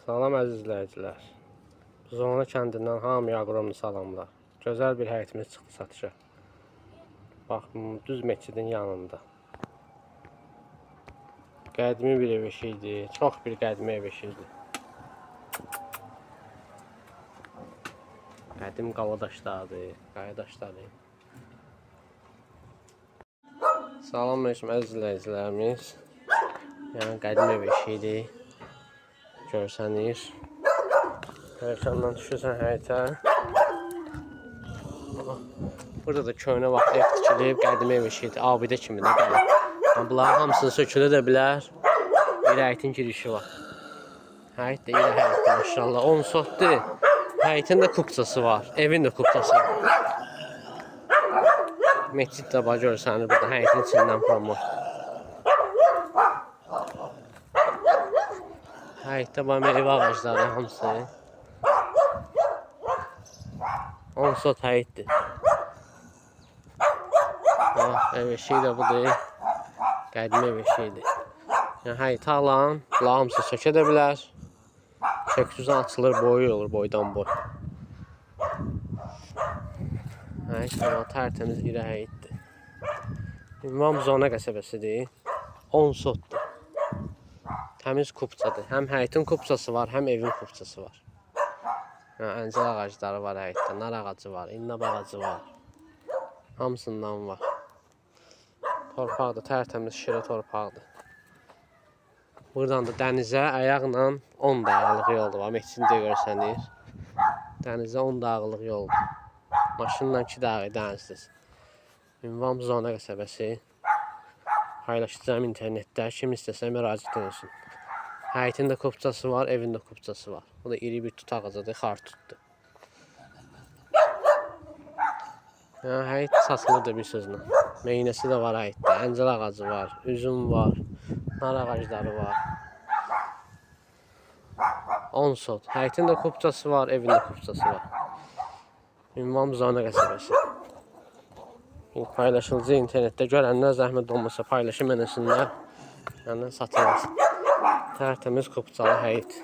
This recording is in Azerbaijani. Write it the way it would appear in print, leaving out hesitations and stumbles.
Salam əziz izləyicilər. Zona kəndindən hamıya aqromlu salamlar. Gözəl bir həyətimiz çıxdı satışa. Bax, düz məscidin yanında. Qədimi bir ev eşiğidir. Çox bir qədimi ev eşiğidir. Qədim qaladaşlardır, qayadaşlardır. Salam əziz izləyicilərimiz. Yəni qədim ev eşiğidir. Görsəniz. Həyəcandan düşürsən həyətə. Burada da köhnə vaxt ev tikilib, qədim ev eşiğidir. Abidə kimi də qalır. Bunların hamısını sökülə də bilər. Bir həyətin girişi var. Həyət də ilə həyətdir maşallah. 10 sotdur. Həyətin də kupçası var. Evin də kupçası var. Məscid də var görsəniz burada həyətin içindən promo. Həyətdə var meyvə ağacları hamısı. 10 sot həyətdir. Ev eşiği də budur. Qədim ev eşiğidir. Yəni həyətə alan, bunlar hamısı sökə də bilər. Söküsü açılır, boyu olur, boydan boy. Həyət tərtəmiz iri həyətdir. Ünvan Zona qəsəbəsidir. 10 sotdur. Təmiz kupçadır. Həm həyətin kupçası var, həm evin kupçası var. Əncir ağacları var həyətdə, nar ağacı var, innab ağacı var. Hamısından var. Torpaqdır, tərtəmiz şirə torpaqdır. Buradan da dənizə ayaqla 10 dağlıq yoldur. Məscidini də görsəniz. Dənizə 10 dağlıq yoldur. Maşınla 2 dağı dənizdir. Ünvan Zona qəsəbəsi. Paylaşacağım internetdə. Kim istəsə müraciət etsin. Həyətin də kupçası var, evin də kupçası var. Bu da iri bir tut ağacıdır, xartutdur. Həyət satılırdı bir sözlə. Meynəsi də var həyətdə. Əncir ağacı var, üzüm var, nar ağacları var. 10 sot. Həyətin də kupçası var, evin də kupçası var. Ünvan Zona qəsəbəsi. Paylaşılacaq internetdə görənlər zəhmət olmasa paylaşım eləsinlər. Yəni satılır. Tərtəmiz kupçalı həyət.